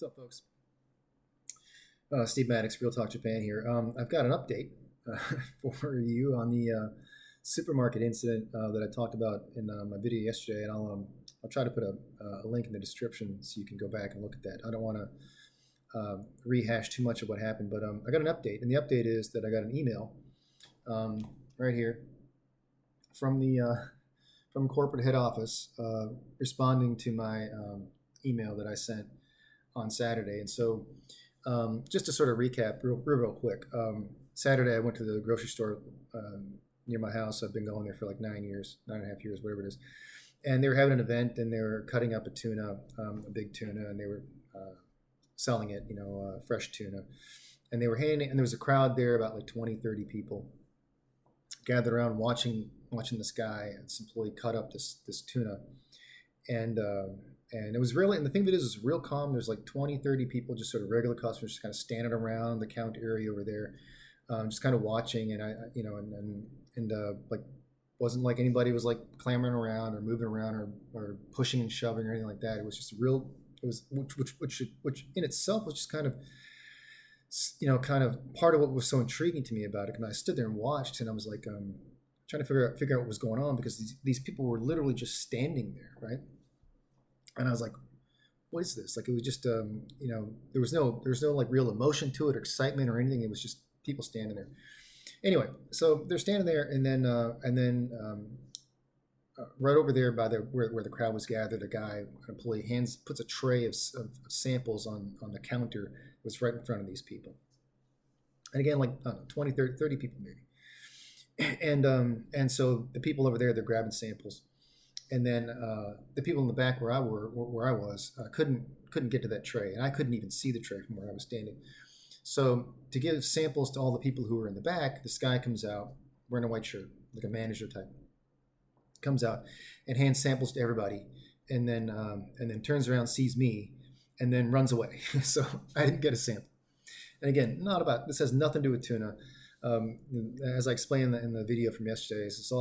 What's up, folks? Steve Maddox, Real Talk Japan here. I've got an update uh, for you on the supermarket incident that I talked about in my video yesterday, and I'll try to put a link in the description so you can go back and look at that. I don't want to rehash too much of what happened, but I got an update, and the update is that I got an email right here from the from corporate head office responding to my email that I sent on Saturday. And so just to sort of recap real quick, Saturday I went to the grocery store near my house. I've been going there for like 9 years, 9.5 years, whatever it is. And they were having an event, and they were cutting up a tuna, a big tuna, and they were selling it, fresh tuna. And they were handing, and there was a crowd there, about like 20, 30 people gathered around watching this guy, this employee, cut up this tuna. And it was really, and the thing of it is real calm. There's like 20, 30 people, just sort of regular customers, just kind of standing around the counter area over there, just kind of watching. And like, wasn't like anybody was like clamoring around or moving around or pushing and shoving or anything like that. It was just real. It was, which in itself was just kind of, kind of part of what was so intriguing to me about it. And I stood there and watched, and I was like, trying to figure out what was going on, because these people were literally just standing there, right? And I was like, what is this? Like, it was just, there was no like real emotion to it or excitement or anything. It was just people standing there. Anyway, so they're standing there, and then right over there by where the crowd was gathered, an employee puts a tray of samples on the counter that was right in front of these people. And again, like, I don't know, 20, 30 people maybe. And so the people over there, they're grabbing samples. And then the people in the back where I was couldn't get to that tray, and I couldn't even see the tray from where I was standing. So to give samples to all the people who were in the back, this guy comes out wearing a white shirt, like a manager type, comes out and hands samples to everybody, and then turns around, sees me, and then runs away. So I didn't get a sample. And again, this has nothing to do with tuna. As I explained in the video from yesterday, it's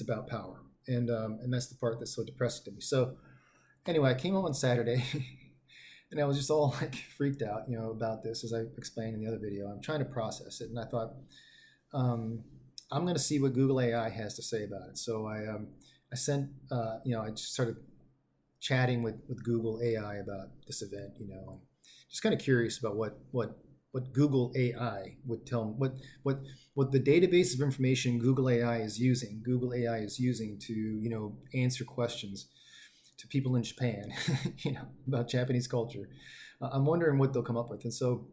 about power. And that's the part that's so depressing to me. So anyway, I came home on Saturday and I was just all like freaked out, about this, as I explained in the other video. I'm trying to process it. And I thought, I'm going to see what Google AI has to say about it. So I sent, I just started chatting with Google AI about this event, and just kind of curious about what Google AI would tell me, what the database of information Google AI is using to, answer questions to people in Japan, about Japanese culture. I'm wondering what they'll come up with. And so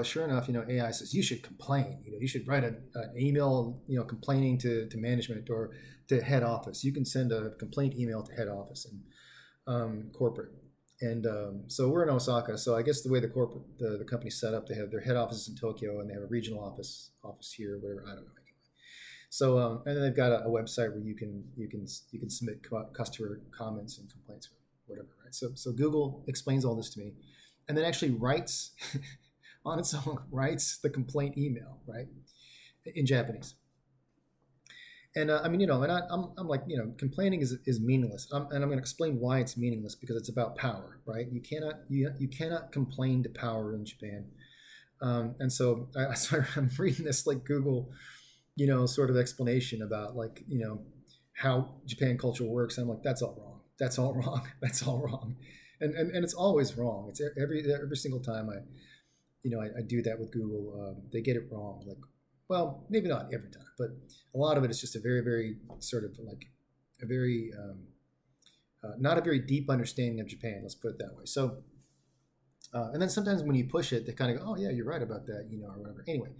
sure enough, AI says, you should complain, you should write an email, complaining to management or to head office. You can send a complaint email to head office and corporate. And so we're in Osaka. So I guess the way the company's set up, they have their head office in Tokyo, and they have a regional office here, whatever. I don't know. Anyway. So and then they've got a website where you can submit customer comments and complaints or whatever, right? So Google explains all this to me, and then actually writes on its own, writes the complaint email, right, in Japanese. And and I'm like, complaining is meaningless. And I'm going to explain why it's meaningless, because it's about power, right? You cannot complain to power in Japan. And so I'm reading this like Google, sort of explanation about like, how Japan culture works. And I'm like, that's all wrong. That's all wrong. That's all wrong. And it's always wrong. It's every single time I do that with Google, they get it wrong. Like, well, maybe not every time, but a lot of it is just a very, very sort of like a very, not a very deep understanding of Japan. Let's put it that way. So, and then sometimes when you push it, they kind of go, oh yeah, you're right about that, or whatever. Anyway,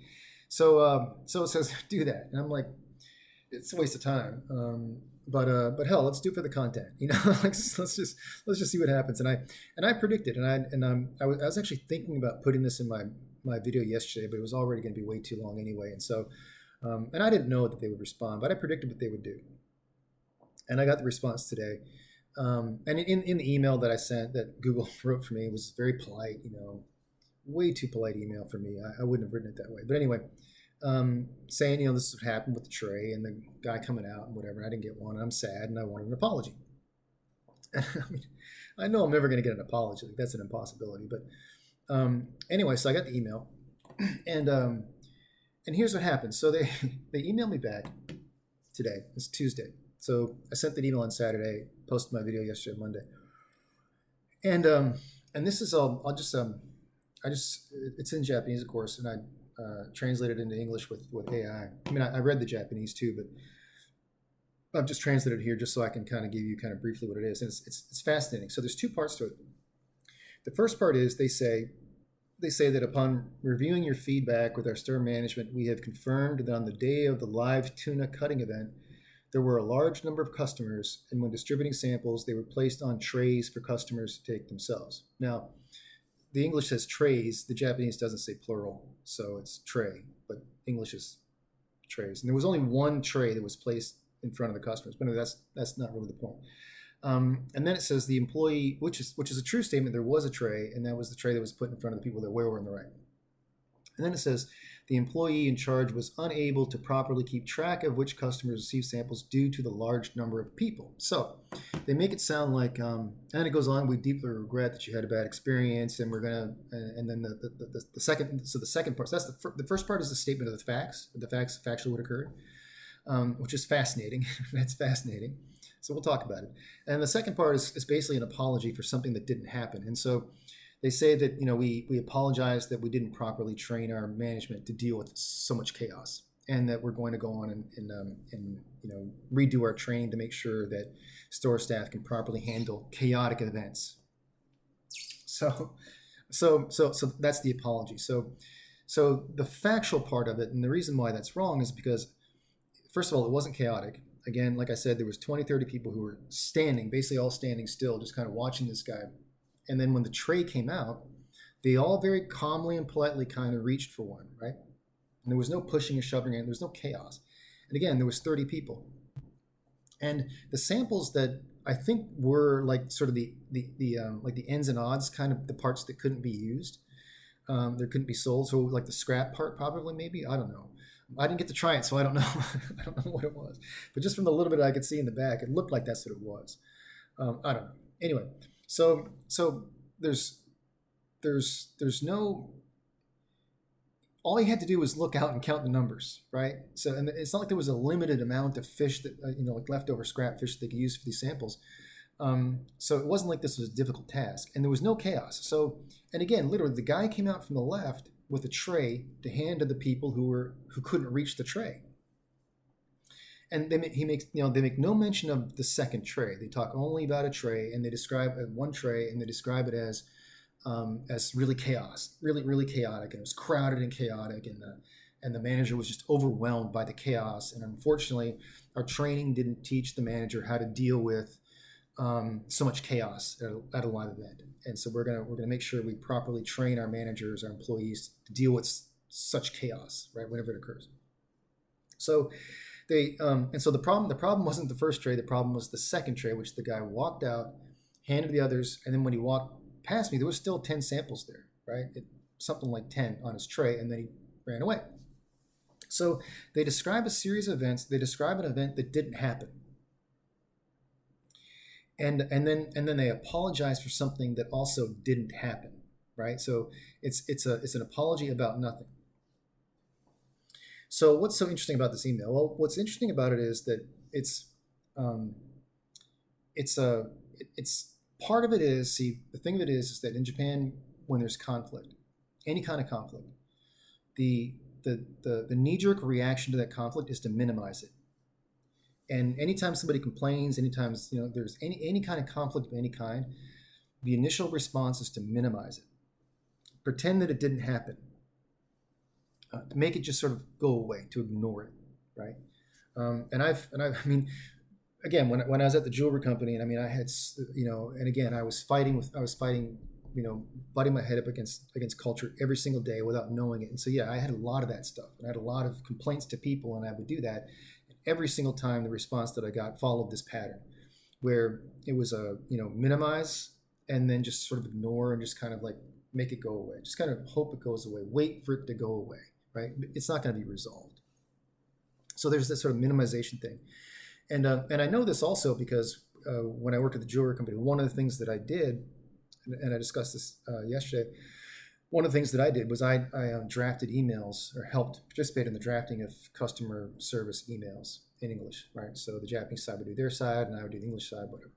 so it says do that, and I'm like, it's a waste of time. But hell, let's do it for the content, like, let's just see what happens. And I predicted, and I was actually thinking about putting this in my video yesterday, but it was already going to be way too long anyway. And so, and I didn't know that they would respond, but I predicted what they would do. And I got the response today. And in the email that I sent, that Google wrote for me, was very polite, way too polite email for me. I wouldn't have written it that way. But anyway, saying, this is what happened with the tray and the guy coming out and whatever. I didn't get one. And I'm sad, and I wanted an apology. I know I'm never going to get an apology. That's an impossibility. But anyway, so I got the email, and here's what happened. So they emailed me back today. It's Tuesday. So I sent that email on Saturday, posted my video yesterday, Monday, and this is all. It's in Japanese, of course, and I translated it into English with AI. I mean, I read the Japanese too, but I've just translated it here just so I can kind of give you kind of briefly what it is. And it's fascinating. So there's two parts to it. The first part is they say that upon reviewing your feedback with our store management, we have confirmed that on the day of the live tuna cutting event, there were a large number of customers, and when distributing samples, they were placed on trays for customers to take themselves. Now, the English says trays. The Japanese doesn't say plural, so it's tray, but English is trays. And there was only one tray that was placed in front of the customers, but anyway, that's not really the point. And then it says the employee, which is a true statement. There was a tray, and that was the tray that was put in front of the people that were in the right. And then it says the employee in charge was unable to properly keep track of which customers received samples due to the large number of people. So they make it sound like, and it goes on, we deeply regret that you had a bad experience, and we're gonna, and then the second, so the second part, so that's the first part is the statement of the facts factually what occurred, which is fascinating. That's fascinating. So we'll talk about it. And the second part is basically an apology for something that didn't happen. And so they say that, we apologize that we didn't properly train our management to deal with so much chaos, and that we're going to go on and redo our training to make sure that store staff can properly handle chaotic events. So that's the apology. So the factual part of it, and the reason why that's wrong is because, first of all, it wasn't chaotic. Again, like I said, there was 20, 30 people who were standing, basically all standing still, just kind of watching this guy. And then when the tray came out, they all very calmly and politely kind of reached for one, right? And there was no pushing and shoving, and there was no chaos. And again, there was 30 people. And the samples that I think were like sort of the ends and odds, kind of the parts that couldn't be used, there couldn't be sold. So like the scrap part, probably, maybe, I don't know. I didn't get to try it, so I don't know. I don't know what it was. But just from the little bit I could see in the back, it looked like that's what it was. I don't know. Anyway, so there's no. All he had to do was look out and count the numbers, right? So, and it's not like there was a limited amount of fish that like leftover scrap fish that they could use for these samples. So it wasn't like this was a difficult task, and there was no chaos. So, and again, literally, the guy came out from the left with a tray to hand to the people who couldn't reach the tray. And they make no mention of the second tray. They talk only about a tray, and they describe one tray, and they describe it as really chaos, really chaotic, and it was crowded and chaotic, and the manager was just overwhelmed by the chaos. And unfortunately, our training didn't teach the manager how to deal with so much chaos at a live event. And so we're gonna make sure we properly train our managers, our employees, to deal with such chaos, right, whenever it occurs. So the problem wasn't the first tray. The problem was the second tray, which the guy walked out, handed the others, and then when he walked past me, there was still 10 samples there, right? Something like 10 on his tray, and then he ran away. So they describe a series of events. They describe an event that didn't happen. And then they apologize for something that also didn't happen, right? So it's an apology about nothing. So what's so interesting about this email? Well, what's interesting about it is that it's part of it is, see, the thing of it is that in Japan, when there's conflict, any kind of conflict, the knee-jerk reaction to that conflict is to minimize it. And anytime somebody complains, anytime there's any kind of conflict of any kind, the initial response is to minimize it, pretend that it didn't happen, to make it just sort of go away, to ignore it, right? I mean, again, when I was at the jewelry company, and I mean, I had and again, I was fighting, butting my head up against culture every single day without knowing it. And so yeah, I had a lot of that stuff, and I had a lot of complaints to people, and I would do that. Every single time, the response that I got followed this pattern, where it was minimize and then just sort of ignore and just kind of like make it go away. Just kind of hope it goes away. Wait for it to go away, right? It's not going to be resolved. So there's this sort of minimization thing, and I know this also because when I worked at the jewelry company, one of the things that I did, and I discussed this yesterday, one of the things that I did was I drafted emails or helped participate in the drafting of customer service emails in English, right? So the Japanese side would do their side and I would do the English side, whatever.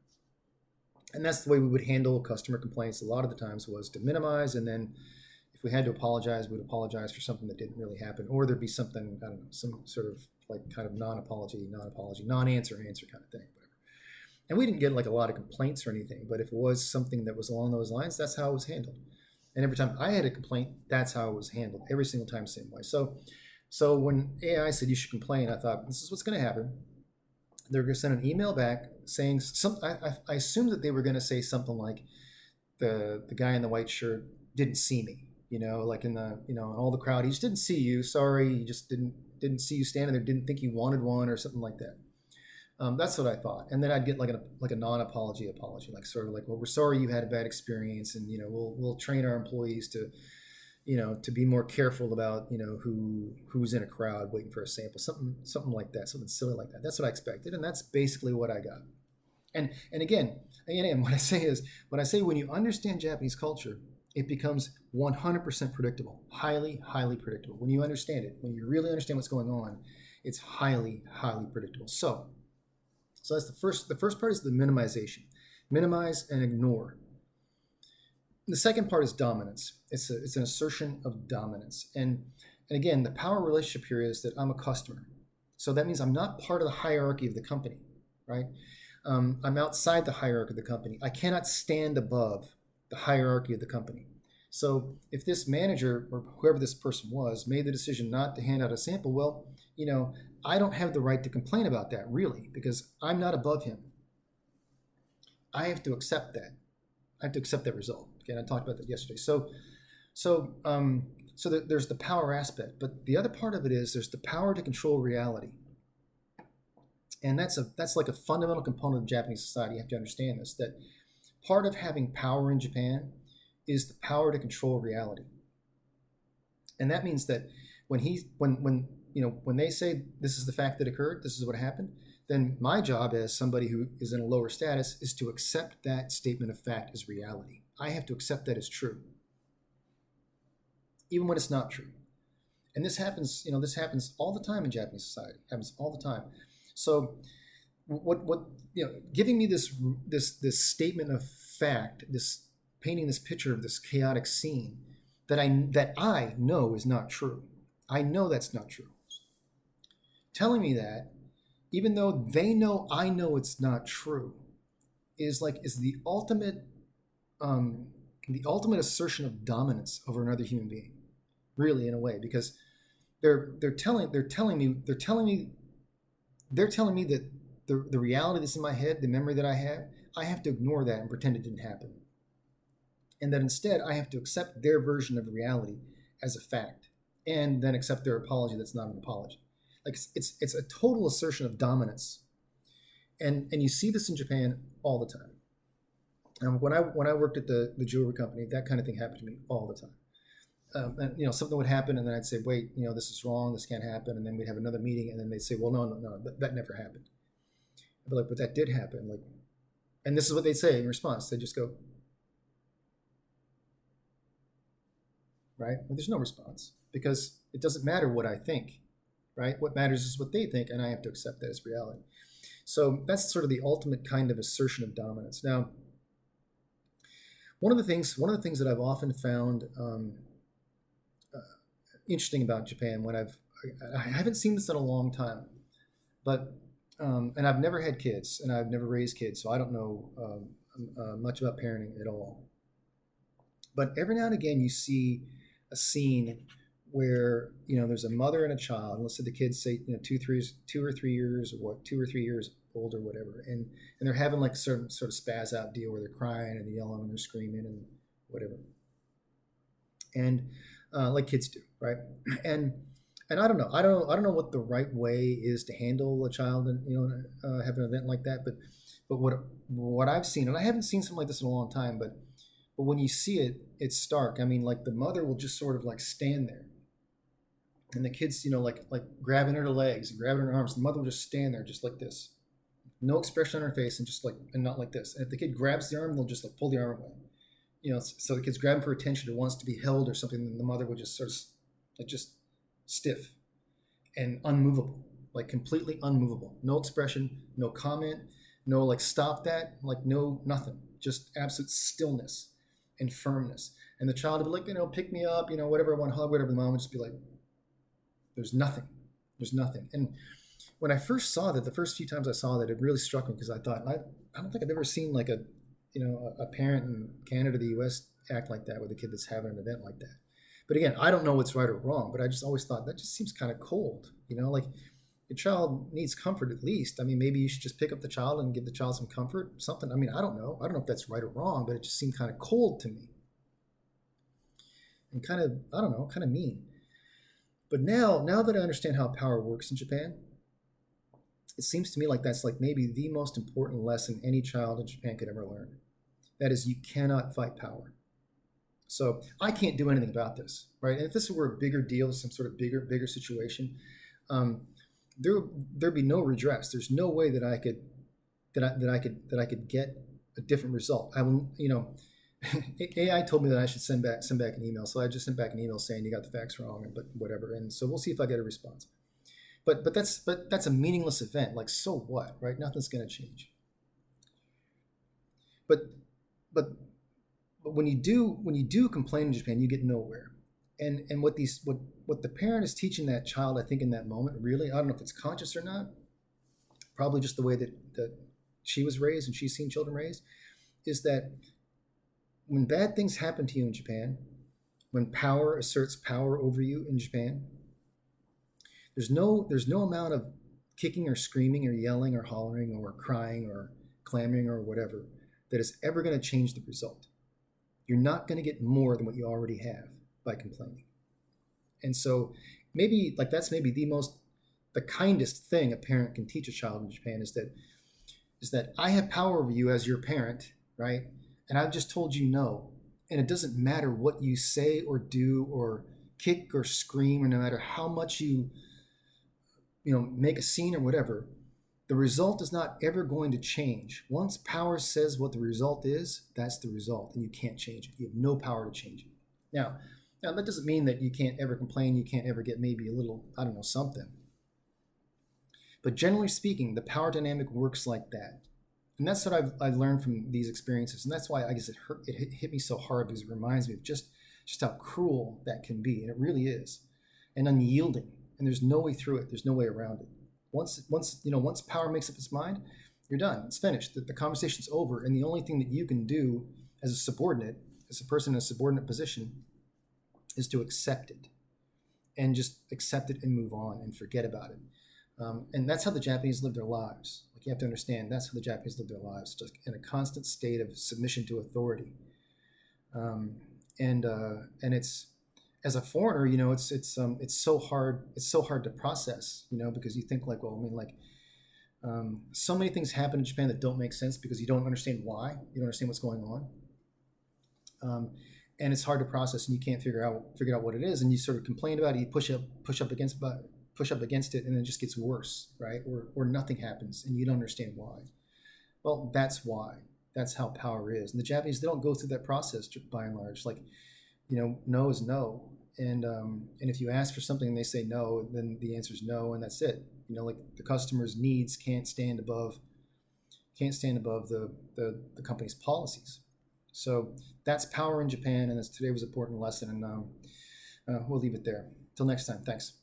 And that's the way we would handle customer complaints a lot of the times, was to minimize, and then if we had to apologize, we'd apologize for something that didn't really happen, or there'd be something, I don't know, some sort of like kind of non-apology, non-answer kind of thing, whatever. And we didn't get like a lot of complaints or anything, but if it was something that was along those lines, that's how it was handled. And every time I had a complaint, that's how it was handled. Every single time, same way. So when AI said you should complain, I thought, this is what's going to happen. They're going to send an email back saying I assumed that they were going to say something like, the guy in the white shirt didn't see me, like in the, in all the crowd, he just didn't see you. Sorry, he just didn't see you standing there, didn't think you wanted one, or something like that. That's what I thought. And then I'd get like a non-apology apology, like sort of like, well, we're sorry you had a bad experience, and we'll train our employees to to be more careful about who's in a crowd waiting for a sample, something like that, something silly like that. That's what I expected, and that's basically what I got. And again, what I say when you understand Japanese culture, it becomes 100% predictable, highly predictable. When you understand it, when you really understand what's going on, it's highly predictable. So that's the first part is the minimization. Minimize and ignore. The second part is dominance. It's an assertion of dominance. And again, the power relationship here is that I'm a customer. So that means I'm not part of the hierarchy of the company, right? I'm outside the hierarchy of the company. I cannot stand above the hierarchy of the company. So if this manager or whoever this person was made the decision not to hand out a sample, well, I don't have the right to complain about that, really, because I'm not above him. I have to accept that. I have to accept that result. Okay, and I talked about that yesterday. So there's the power aspect, but the other part of it is there's the power to control reality, and that's like a fundamental component of Japanese society. You have to understand this. That part of having power in Japan is the power to control reality, and that means that when they say this is the fact that occurred, this is what happened, then my job as somebody who is in a lower status is to accept that statement of fact as reality. I have to accept that as true, even when it's not true. And this happens all the time in Japanese society. It happens all the time. So what giving me this statement of fact, this painting this picture of this chaotic scene that I know is not true. I know that's not true. Telling me that, even though they know I know it's not true, is the ultimate assertion of dominance over another human being, really, in a way, because they're telling me that the reality that's in my head, the memory that I have to ignore that and pretend it didn't happen, and that instead I have to accept their version of reality as a fact, and then accept their apology that's not an apology. Like it's a total assertion of dominance, and you see this in Japan all the time. When I worked at the jewelry company, that kind of thing happened to me all the time. And something would happen, and then I'd say, wait, this is wrong, this can't happen, and then we'd have another meeting, and then they'd say, well, no, that never happened. I'd be like, but that did happen, and this is what they'd say in response. They'd just go, right? Well, there's no response, because it doesn't matter what I think, right? What matters is what they think, and I have to accept that as reality. So that's sort of the ultimate kind of assertion of dominance. Now, one of the things that I've often found interesting about Japan, I haven't seen this in a long time, but and I've never had kids, and I've never raised kids, so I don't know much about parenting at all. But every now and again, you see a scene where there's a mother and a child, and let's say the kids say 2 or 3 years old or whatever, and they're having like sort of spaz out deal where they're crying and they're yelling and they're screaming and whatever, and like kids do, right? And I don't know what the right way is to handle a child and have an event like that, but what I've seen, and I haven't seen something like this in a long time, but when you see it, it's stark. I mean, like the mother will just sort of like stand there, and the kids, like grabbing her legs and grabbing her arms. The mother will just stand there just like this, no expression on her face, and just like, and not like this. And if the kid grabs the arm, they'll just like pull the arm away. So the kid's grabbing for attention or wants to be held or something, and the mother would just sort of like just stiff and unmovable, like completely unmovable. No expression, no comment, no like stop that, like no nothing, just absolute stillness and firmness. And the child would be like, pick me up, whatever I want, hug, whatever. The mom would just be like, there's nothing, there's nothing. And when I first saw that, the first few times I saw that, it really struck me because I thought, I don't think I've ever seen like a parent in Canada, the U.S. act like that with a kid that's having an event like that. But again, I don't know what's right or wrong, but I just always thought that just seems kind of cold, like your child needs comfort at least. I mean, maybe you should just pick up the child and give the child some comfort, something. I mean, I don't know. I don't know if that's right or wrong, but it just seemed kind of cold to me and kind of, I don't know, kind of mean. But now that I understand how power works in Japan, it seems to me like that's like maybe the most important lesson any child in Japan could ever learn. That is, you cannot fight power. So I can't do anything about this, right? And if this were a bigger deal, some sort of bigger situation, there'd be no redress. There's no way that I could get a different result. I will, AI told me that I should send back an email, so I just sent back an email saying you got the facts wrong, but whatever. And so we'll see if I get a response. But that's a meaningless event. Like, so what, right? Nothing's going to change. But when you do complain in Japan, you get nowhere. And what the parent is teaching that child, I think in that moment, really, I don't know if it's conscious or not, probably just the way that she was raised and she's seen children raised, is that when bad things happen to you in Japan, when power asserts power over you in Japan, there's no amount of kicking or screaming or yelling or hollering or crying or clamoring or whatever that is ever going to change the result. You're not going to get more than what you already have by complaining. And so maybe like that's maybe the kindest thing a parent can teach a child in Japan is that I have power over you as your parent, right? And I've just told you no. And it doesn't matter what you say or do or kick or scream, or no matter how much you make a scene or whatever, the result is not ever going to change. Once power says what the result is, that's the result, and you can't change it. You have no power to change it. Now that doesn't mean that you can't ever complain, you can't ever get maybe a little, I don't know, something. But generally speaking, the power dynamic works like that. And that's what I've learned from these experiences. And that's why I guess it hit me so hard, because it reminds me of just how cruel that can be. And it really is. And unyielding. And there's no way through it. There's no way around it. Once power makes up its mind, you're done. It's finished. The conversation's over. And the only thing that you can do as a subordinate, as a person in a subordinate position, is to accept it. And just accept it and move on and forget about it. And that's how the Japanese live their lives. Like, you have to understand, that's how the Japanese live their lives, just in a constant state of submission to authority. And it's, as a foreigner, it's so hard to process, because you think like, well, I mean, like, so many things happen in Japan that don't make sense because you don't understand why, you don't understand what's going on. And it's hard to process, and you can't figure out what it is, and you sort of complain about it, you push up against it, and it just gets worse, right? Or nothing happens, and you don't understand why. Well, that's why. That's how power is. And the Japanese, they don't go through that process by and large. Like, no is no. And if you ask for something and they say no, then the answer is no, and that's it. Like, the customer's needs can't stand above the company's policies. So that's power in Japan, and today was an important lesson. And we'll leave it there. Till next time. Thanks.